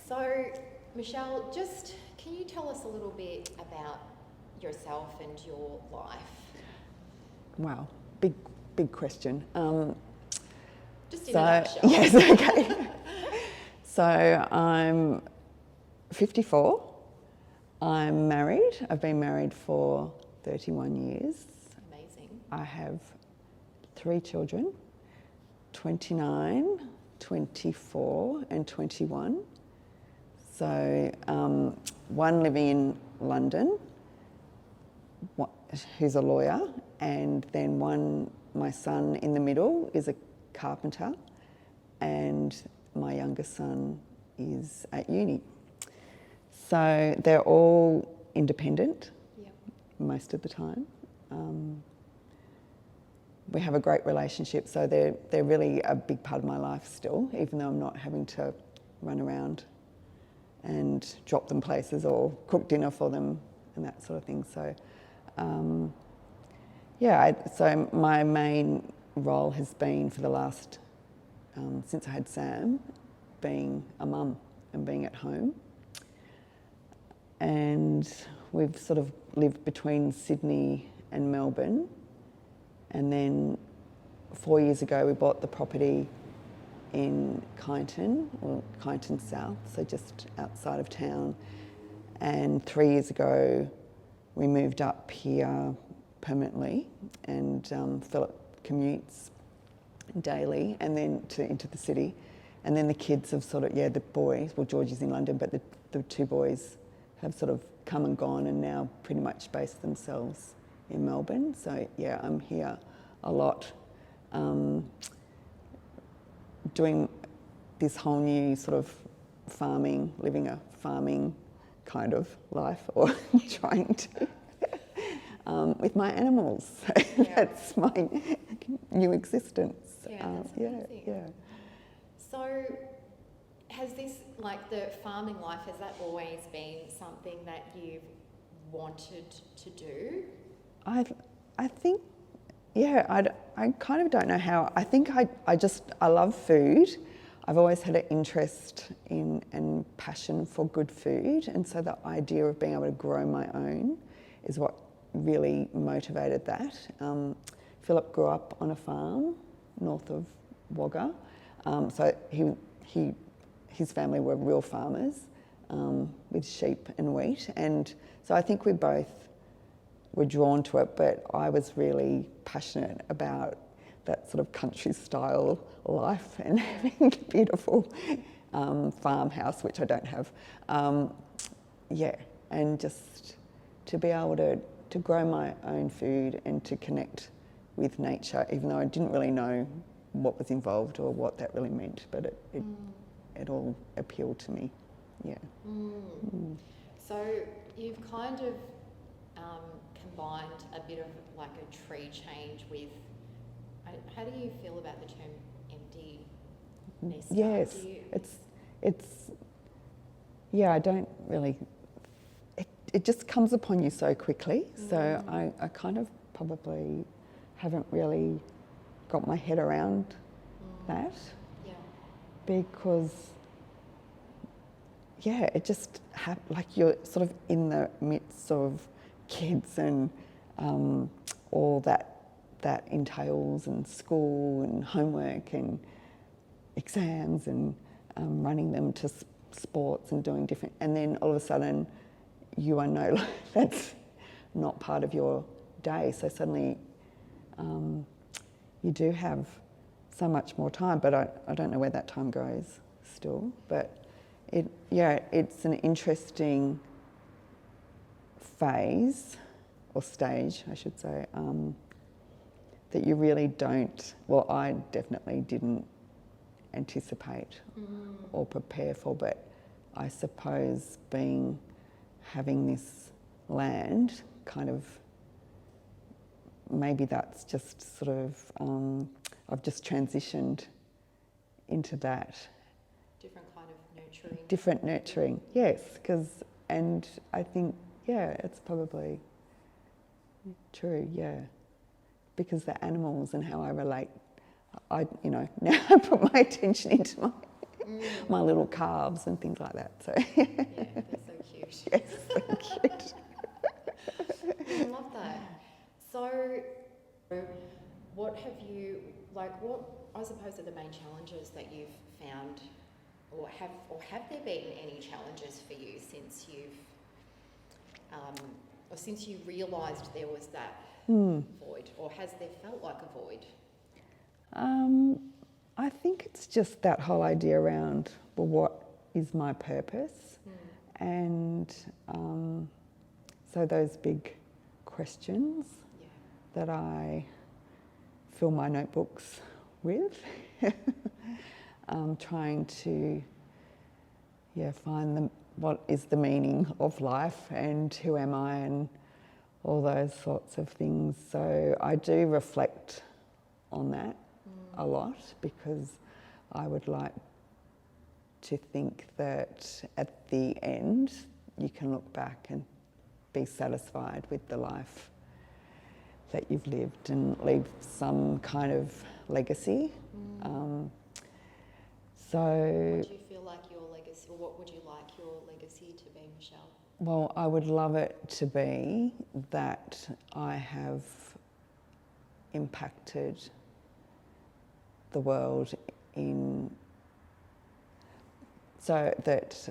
So, Michelle, just can you tell us a little bit about yourself and your life? Wow, big question. Just in a nutshell. Yes, okay. So I'm 54. I'm married. I've been married for 31 years. Amazing. I have 3 children, 29, 24 and 21. So one living in London, who's a lawyer, and then my son in the middle is a carpenter, and my youngest son is at uni. So they're all independent. Yep. Most of the time. We have a great relationship, so they're really a big part of my life still, even though I'm not having to run around and drop them places or cook dinner for them and that sort of thing. So, so my main role has been for the last, since I had Sam, being a mum and being at home. And we've sort of lived between Sydney and Melbourne. And then 4 years ago, we bought the property in Kyneton, or Kyneton South, so just outside of town. And 3 years ago, we moved up here permanently, and Philip commutes daily and then into the city. And then the kids have sort of, the boys, well, George is in London, but the 2 boys have sort of come and gone and now pretty much based themselves in Melbourne. So yeah, I'm here a lot, doing this whole new sort of farming, living a farming kind of life, or trying to, with my animals. So that's my new existence. Yeah, that's amazing. So has this, like the farming life, has that always been something that you've wanted to do? I think, I kind of don't know how. I think I love food. I've always had an interest in and passion for good food, and so the idea of being able to grow my own is what really motivated that. Philip grew up on a farm north of Wagga, so his family were real farmers with sheep and wheat, and so I think we both were drawn to it, but I was really passionate about that sort of country style life and having the beautiful farmhouse, which I don't have. And just to be able to grow my own food and to connect with nature, even though I didn't really know what was involved or what that really meant, but it all appealed to me. So you've kind of combined a bit of like a tree change with, how do you feel about the term empty nester? Yes, it's I don't really, it just comes upon you so quickly. So I kind of probably haven't really got my head around that. Because it just like you're sort of in the midst of kids and all that entails, and school and homework and exams and running them to sports and doing different, and then all of a sudden you are that's not part of your day, so suddenly you do have so much more time, but I don't know where that time goes still, but it's an interesting phase, or stage I should say, that you really don't, well, I definitely didn't anticipate or prepare for, but I suppose having this land kind of, maybe that's just sort of, I've just transitioned into that. Different kind of nurturing. Different nurturing, yes, and I think, it's probably true, because the animals and how I relate, now I put my attention into my little calves and things like that. So Yeah, they're so cute. yes, so cute. I love that. So, what I suppose are the main challenges that you've found, or have there been any challenges for you since since you realised there was that void, or has there felt like a void? I think it's just that whole idea around, well, what is my purpose? And so those big questions that I fill my notebooks with, trying to find what is the meaning of life and who am I and all those sorts of things. So I do reflect on that a lot, because I would like to think that at the end you can look back and be satisfied with the life that you've lived and leave some kind of legacy. So what do you feel like your legacy, or what would you like your legacy to be, Michelle? well, I would love it to be that I have impacted the world so that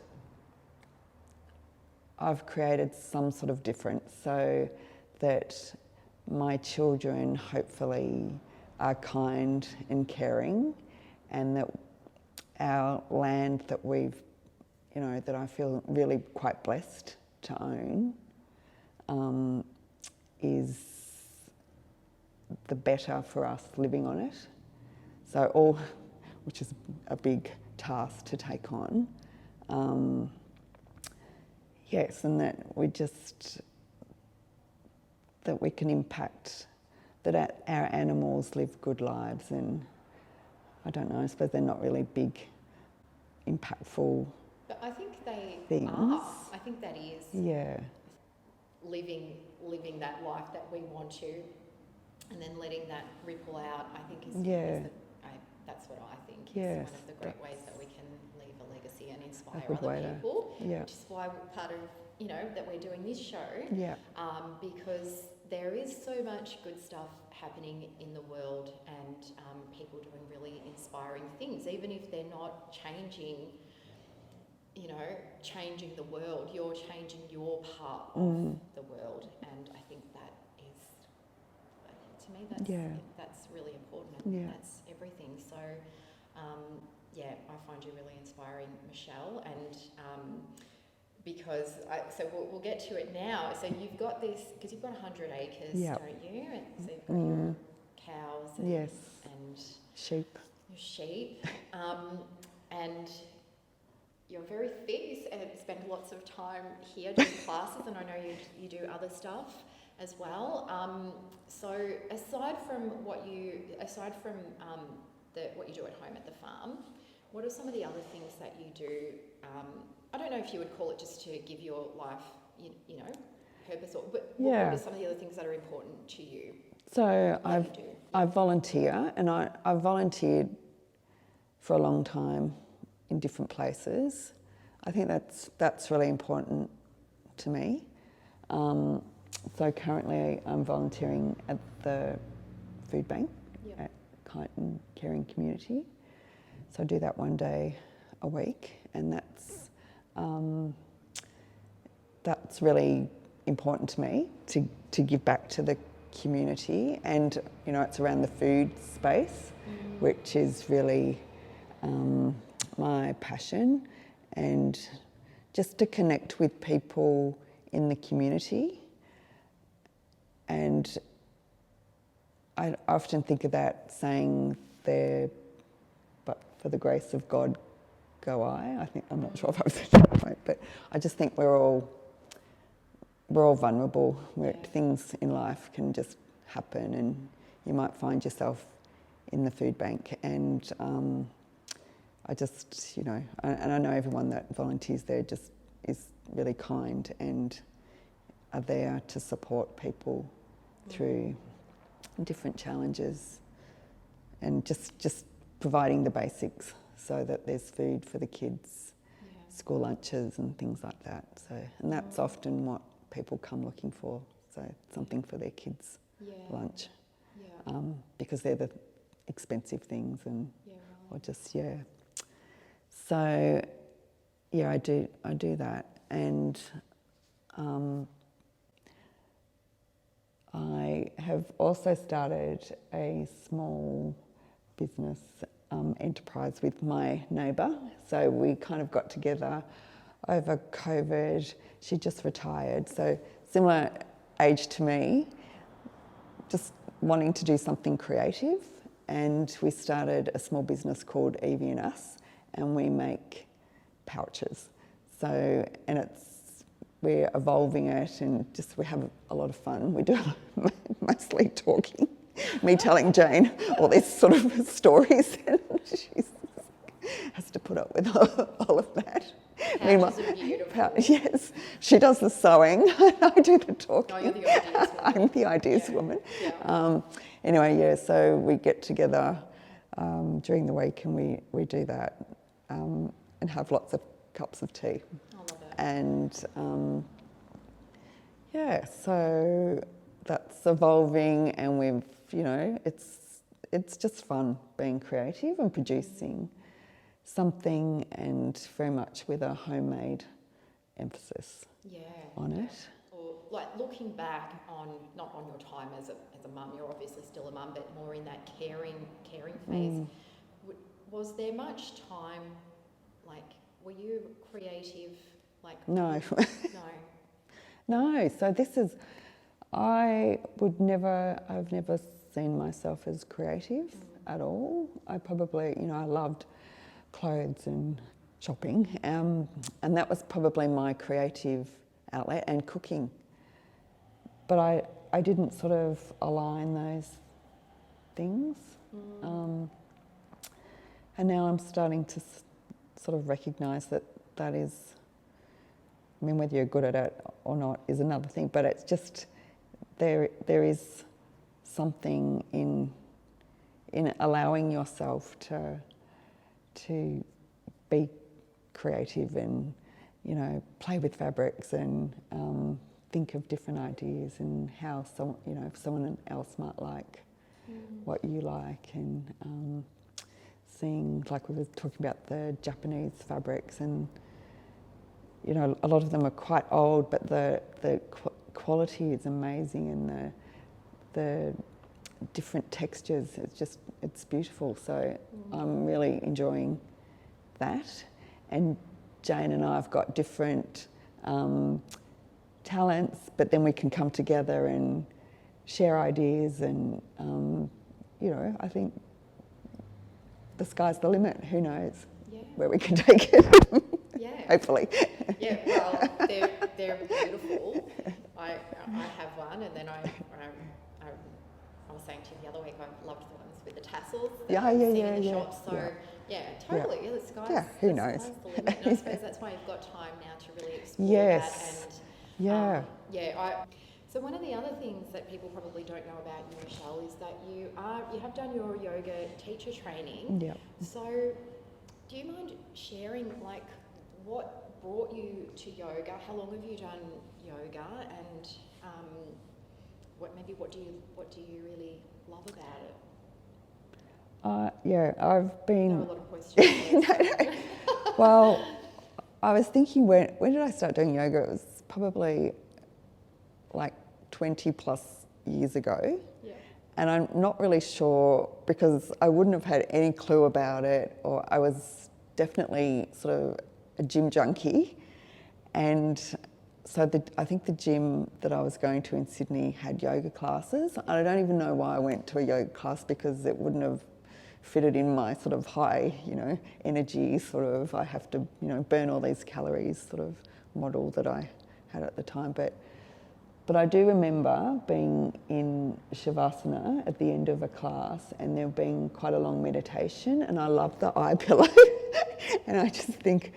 I've created some sort of difference, so that my children hopefully are kind and caring, and that our land that that I feel really quite blessed to own, is the better for us living on it. So which is a big task to take on. Yes, and that we can impact, that our animals live good lives, and I don't know, I suppose they're not really big, impactful But I think they things. are. I think that is living that life that we want to, and then letting that ripple out, I think that's what I think is one of the great ways that we can leave a legacy and inspire other people, which is why part of, that we're doing this show, because there is so much good stuff happening in the world, and people doing really inspiring things, even if they're not changing the world, you're changing your part of the world, and I think that is, to me, that's really important, and that's everything. So, I find you really inspiring, Michelle, and because we'll get to it now. So you've got this, because you've got 100 acres, don't you? And so you've got your cows and sheep. Your sheep, and you're very fit and spend lots of time here doing classes, and I know you do other stuff as well. So aside from what you do at home at the farm, what are some of the other things that you do? I don't know if you would call it just to give your life, purpose, but what are some of the other things that are important to you? So I volunteer, and I've volunteered for a long time in different places. I think that's really important to me. So currently I'm volunteering at the food bank at Kyneton Caring Community. So I do that one day a week, and that's really important to me, to give back to the community, and it's around the food space, which is really my passion, and just to connect with people in the community. And I often think of that saying there, but for the grace of God go I. I'm not sure if I've said that right, but I just think we're all vulnerable. Things in life can just happen, and you might find yourself in the food bank, and I just, and I know everyone that volunteers there just is really kind and are there to support people through different challenges, and just providing the basics so that there's food for the kids, school lunches and things like that. So, and that's often what people come looking for, so something for their kids' lunch, because they're the expensive things, and or just So I do that, and I have also started a small business enterprise with my neighbour. So we kind of got together over COVID. She just retired, so similar age to me, just wanting to do something creative. And we started a small business called Irvine, and we make pouches. So, and we're evolving it, and just we have a lot of fun. We do mostly talking, me telling Jane all these sort of stories, and she has to put up with all of that. Pouches are beautiful. Yes, she does the sewing, I do the talking. Oh, you're the ideas woman. I'm the ideas woman. Yeah. Anyway, so we get together during the week, and we do that and have lots of cups of tea. I love it. And so that's evolving, and we've, it's just fun being creative and producing something, and very much with a homemade emphasis on it. Or like looking back on, not on your time as a mum, you're obviously still a mum, but more in that caring phase. Was there much time, like, were you creative? Like No. No. So this is, I've never seen myself as creative at all. I probably, I loved clothes and shopping, and that was probably my creative outlet, and cooking. But I didn't sort of align those things. And now I'm starting to sort of recognise that is, I mean, whether you're good at it or not is another thing, but it's just, there is something in allowing yourself to be creative and, play with fabrics and think of different ideas and how if someone else might like what you like, and seeing, like we were talking about the Japanese fabrics, and a lot of them are quite old, but the quality is amazing, and the different textures, it's beautiful. So I'm really enjoying that. And Jane and I have got different talents, but then we can come together and share ideas, and I think the sky's the limit. Who knows where we can take it? Hopefully. Yeah, well, they're beautiful. I have one, and then I was saying to you the other week, I loved the ones with the tassels that I've seen in the shops. So totally. Yeah, the sky's who knows? Sky's the limit. And I suppose that's why you've got time now to really explore that. And so one of the other things that people probably don't know about you, Michelle, is that you have done your yoga teacher training. Yeah. So do you mind sharing, like, what brought you to yoga? How long have you done yoga? And what do you really love about it? I've been. There are a lot of questions. No. Well, I was thinking, when did I start doing yoga? It was probably like 20 plus years ago. Yeah. And I'm not really sure, because I wouldn't have had any clue about it, or I was definitely sort of a gym junkie. And so I think the gym that I was going to in Sydney had yoga classes. I don't even know why I went to a yoga class, because it wouldn't have fitted in my sort of high, energy sort of, I have to, burn all these calories sort of model that I had at the time. But I do remember being in Shavasana at the end of a class, and there being quite a long meditation, and I love the eye pillow. And I just think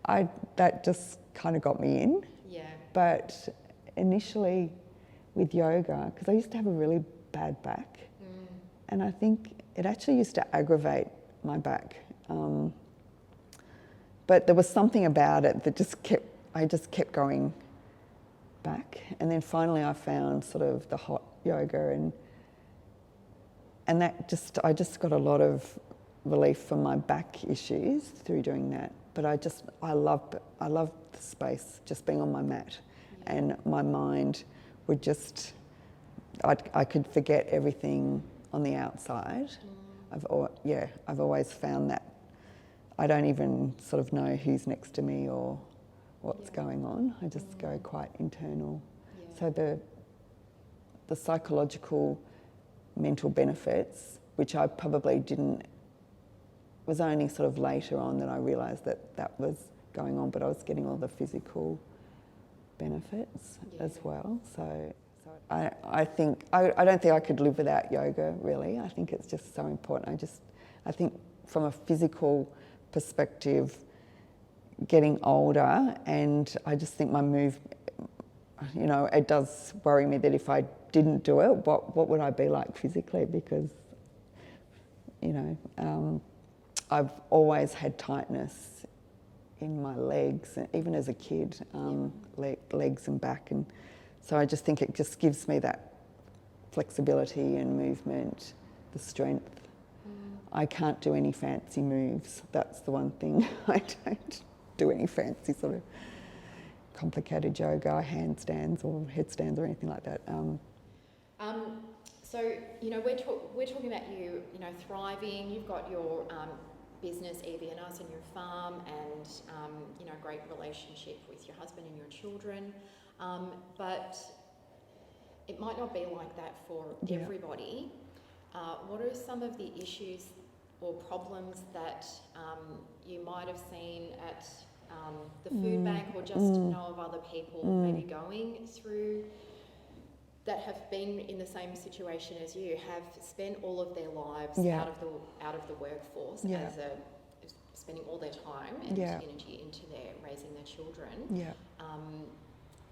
that just kind of got me in. Yeah. But initially with yoga, because I used to have a really bad back, and I think it actually used to aggravate my back But there was something about it that I just kept going back. And then finally I found sort of the hot yoga, and I just got a lot of relief from my back issues through doing that. But I love the space, just being on my mat, and my mind would just, I could forget everything on the outside. I've always found that I don't even sort of know who's next to me or what's going on. I just go quite internal. So the psychological, mental benefits, which I probably didn't, was only sort of later on that I realised that was going on, but I was getting all the physical benefits as well. So I think, I don't think I could live without yoga, really. I think it's just so important. I think from a physical perspective, getting older, and I just think my it does worry me that if I didn't do it, what would I be like physically? Because, I've always had tightness in my legs, even as a kid, legs and back, and so I just think it just gives me that flexibility and movement, the strength. I can't do any fancy moves. That's the one thing. I don't do any fancy sort of complicated yoga, handstands or headstands or anything like that. So, we're talking about you, thriving. You've got your business, Evie and Us, and your farm, and, great relationship with your husband and your children. But it might not be like that for everybody. What are some of the issues or problems that you might have seen at the food bank, or just know of other people maybe going through, that have been in the same situation as you, have spent all of their lives out of the workforce, spending all their time and energy into raising their children?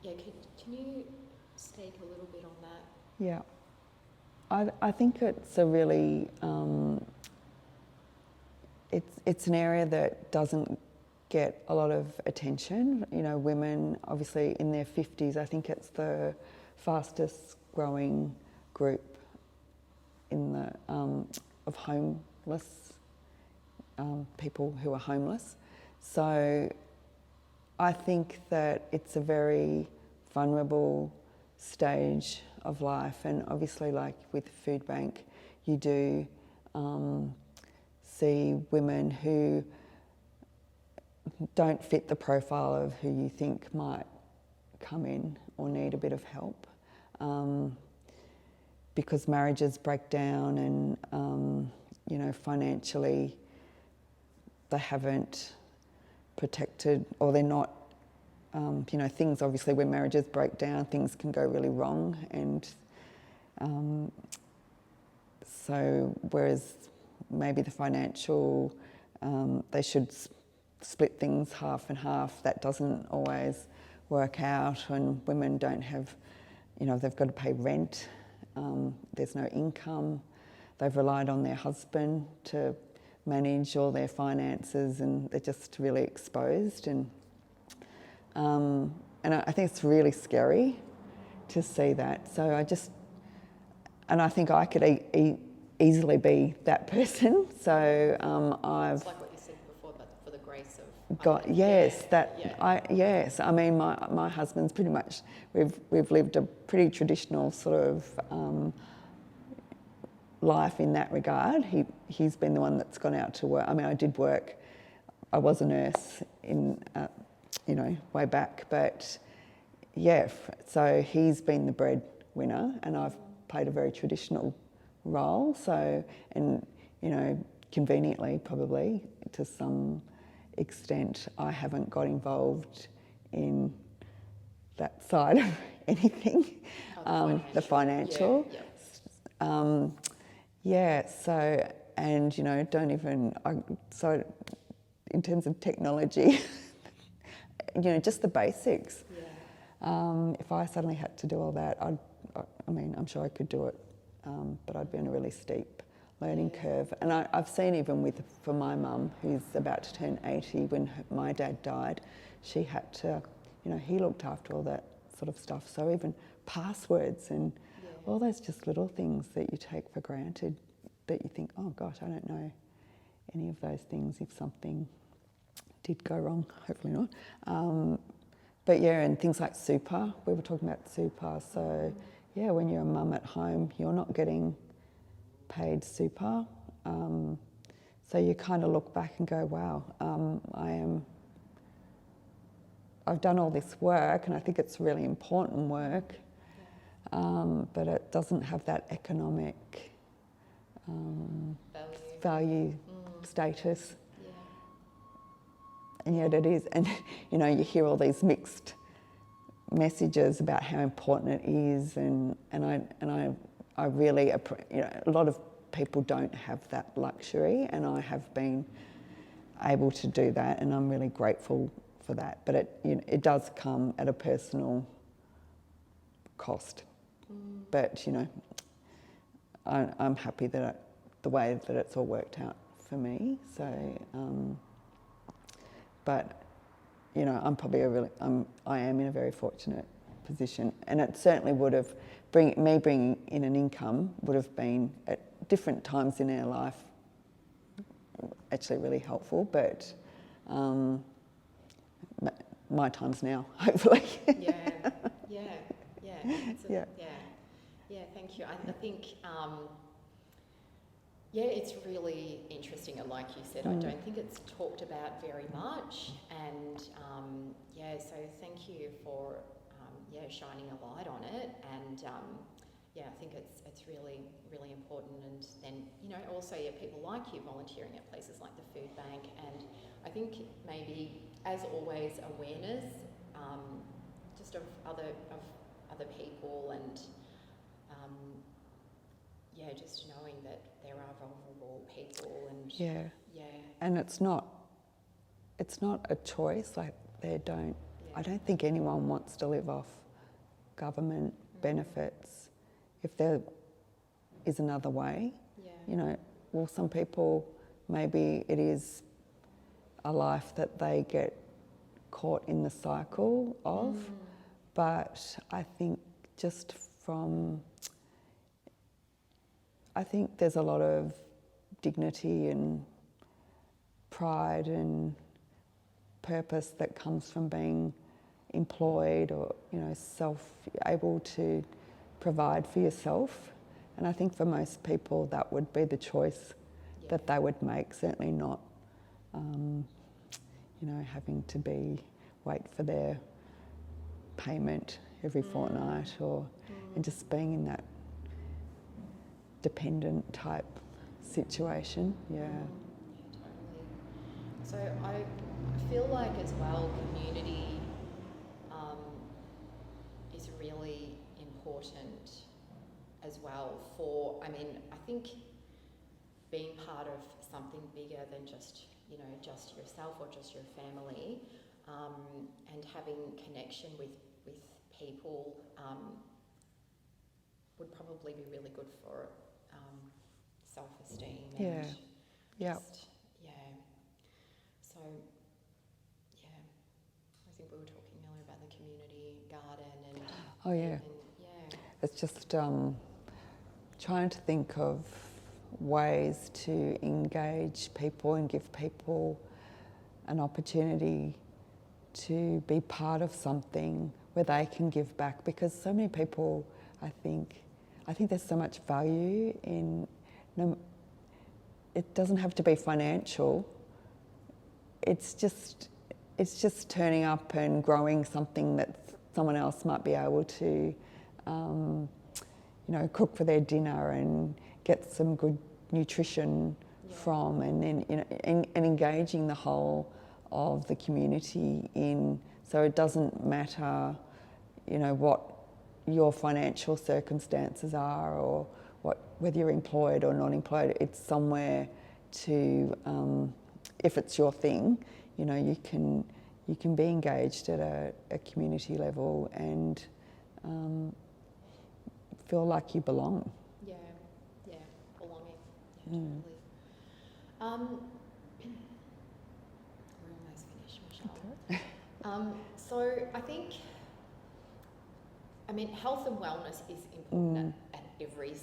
Can you speak a little bit on that? Yeah, I think it's a really it's an area that doesn't get a lot of attention. Women obviously in their 50s, I think it's the fastest growing group in the of homeless people who are homeless. So I think that it's a very vulnerable stage of life, and obviously, like with the food bank, you do see women who don't fit the profile of who you think might come in or need a bit of help, because marriages break down, and financially they haven't protected, or they're not. Things, obviously, when marriages break down, things can go really wrong, and so whereas maybe the financial, they should split things half and half, that doesn't always work out, and women don't have, they've got to pay rent, there's no income, they've relied on their husband to manage all their finances, and they're just really exposed, and I think it's really scary to see that. So I think I could easily be that person. So It's like what you said before, but for the grace of God, yes, yes. I mean, my husband's pretty much, we've lived a pretty traditional sort of life in that regard. He's been the one that's gone out to work. I mean, I did work. I was a nurse in. Way back, but so he's been the breadwinner, and I've played a very traditional role. So, and conveniently, probably to some extent, I haven't got involved in that side of anything, the financial. So, and don't even. So, in terms of technology. Just the basics. If I suddenly had to do all that, I'm sure I could do it, but I'd be on a really steep learning curve. And I've seen even for my mum, who's about to turn 80, when my dad died, she had to, he looked after all that sort of stuff. So even passwords and all those just little things that you take for granted, that you think, oh gosh, I don't know any of those things if something did go wrong, hopefully not. But yeah, and things like super, we were talking about super. So yeah, when you're a mum at home, you're not getting paid super. So you kind of look back and go, wow, I've done all this work, and I think it's really important work, but it doesn't have that economic value status. Yeah. And yet it is. And you hear all these mixed messages about how important it is, and I really, a lot of people don't have that luxury, and I have been able to do that, and I'm really grateful for that. But it does come at a personal cost. But I'm happy that the way that it's all worked out for me. So, but I'm probably I am in a very fortunate position, and it certainly would have bringing in an income would have been at different times in our life actually really helpful, but my time's now, hopefully. Thank you. I think it's really interesting, and like you said, I don't think it's talked about very much, and so thank you for shining a light on it, and I think it's really, really important. And then also people like you volunteering at places like the food bank, and I think maybe, as always, awareness just of other people, and just knowing that there are vulnerable people, and and it's not a choice. Like I don't think anyone wants to live off government benefits. If there is another way, well, some people, maybe it is a life that they get caught in the cycle of, but I think I think there's a lot of dignity and pride and purpose that comes from being employed, or able to provide for yourself. And I think for most people that would be the choice that they would make, certainly not having to wait for their payment every fortnight, and just being in that dependent type situation. Totally. So I feel like as well, community is really important as well I think being part of something bigger than just yourself or just your family, and having connection with people would probably be really good for self-esteem. So I think we were talking earlier about the community garden, and it's just trying to think of ways to engage people and give people an opportunity to be part of something where they can give back, because so many people, I think there's so much value in, it doesn't have to be financial, it's just turning up and growing something that someone else might be able to cook for their dinner and get some good nutrition from, and then and engaging the whole of the community in, so it doesn't matter what your financial circumstances are, or whether you're employed or not employed. It's somewhere to, if it's your thing, you can be engaged at a community level and feel like you belong. Belonging. totally. We're almost finished, Michelle. So I think, health and wellness is important at every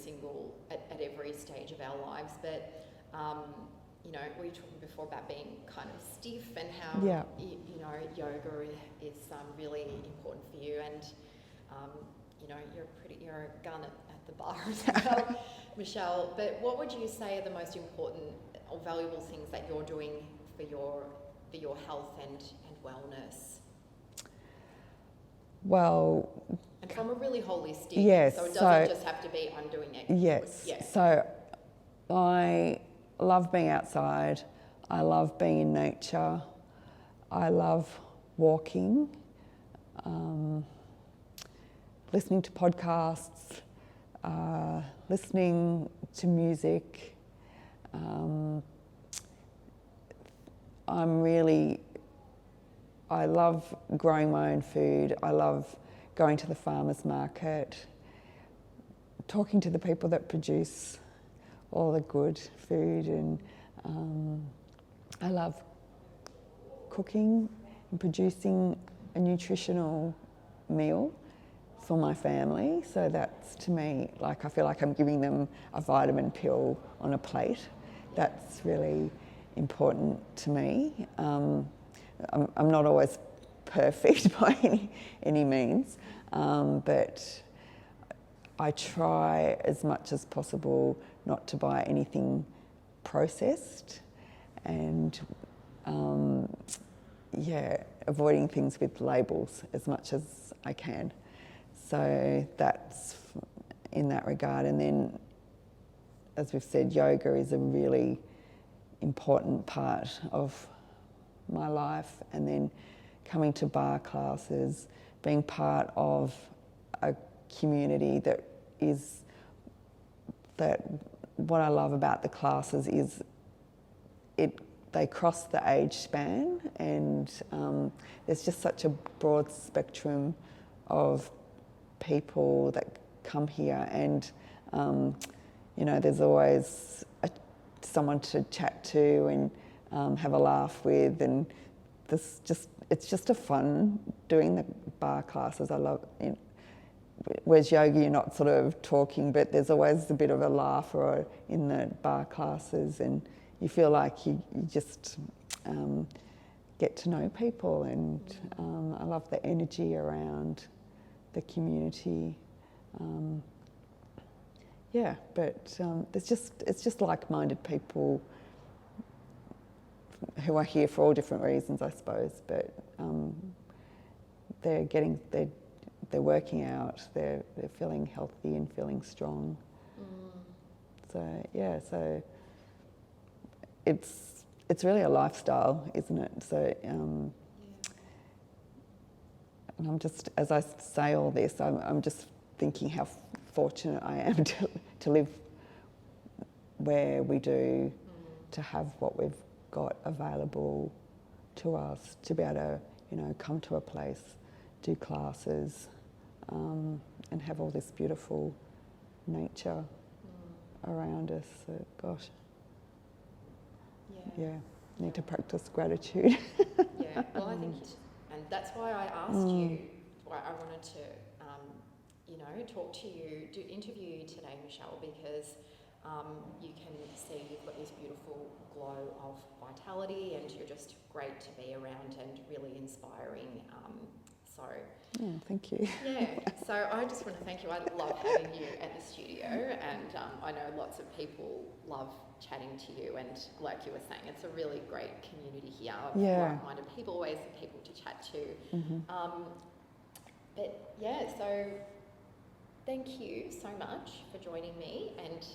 stage of our lives, but we were talking before about being kind of stiff and how yoga is really important for you, and you're a gun at the bar as well, Michelle. But what would you say are the most important or valuable things that you're doing for your health and wellness? Well, and from a really holistic, yes, so it doesn't just have to be I'm doing it. Yes. Yeah. So I love being outside. I love being in nature. I love walking, listening to podcasts, listening to music. I love growing my own food. I love going to the farmer's market, talking to the people that produce all the good food, and I love cooking and producing a nutritional meal for my family. So that's, to me, like, I feel like I'm giving them a vitamin pill on a plate. That's really important to me. I'm not always perfect by any means, but I try as much as possible not to buy anything processed, and avoiding things with labels as much as I can. So that's in that regard. And then, as we've said, yoga is a really important part of my life, and then coming to bar classes, being part of a community what I love about the classes is they cross the age span, and there's just such a broad spectrum of people that come here, and there's always someone to chat to and have a laugh with, and it's just a fun doing the bar classes. I love it. Whereas yoga, you're not sort of talking, but there's always a bit of a laugh in the bar classes, and you feel like you just get to know people, and I love the energy around the community. It's just like-minded people who are here for all different reasons, I suppose, but they're working out, they're feeling healthy and feeling strong. So it's really a lifestyle, isn't it? So and I'm just, as I say all this, I'm just thinking how fortunate I am to live where we do, to have what we've got available to us, to be able to, come to a place, do classes, and have all this beautiful nature around us. So, gosh, need to practice gratitude. Well, I think, and that's why I asked you, why I wanted to, talk to you, interview you today, Michelle, because you can see you've got this beautiful glow of vitality, and you're just great to be around and really inspiring. Thank you. So I just want to thank you. I love having you at the studio, and I know lots of people love chatting to you, and like you were saying, it's a really great community here of like-minded people, always the people to chat to. So thank you so much for joining me, and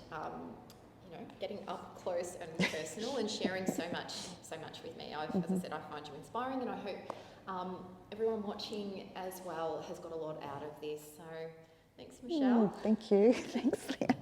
getting up close and personal and sharing so much with me. As I said, I find you inspiring, and I hope everyone watching as well has got a lot out of this. So thanks, Michelle. Thank you. Thanks, Leanne.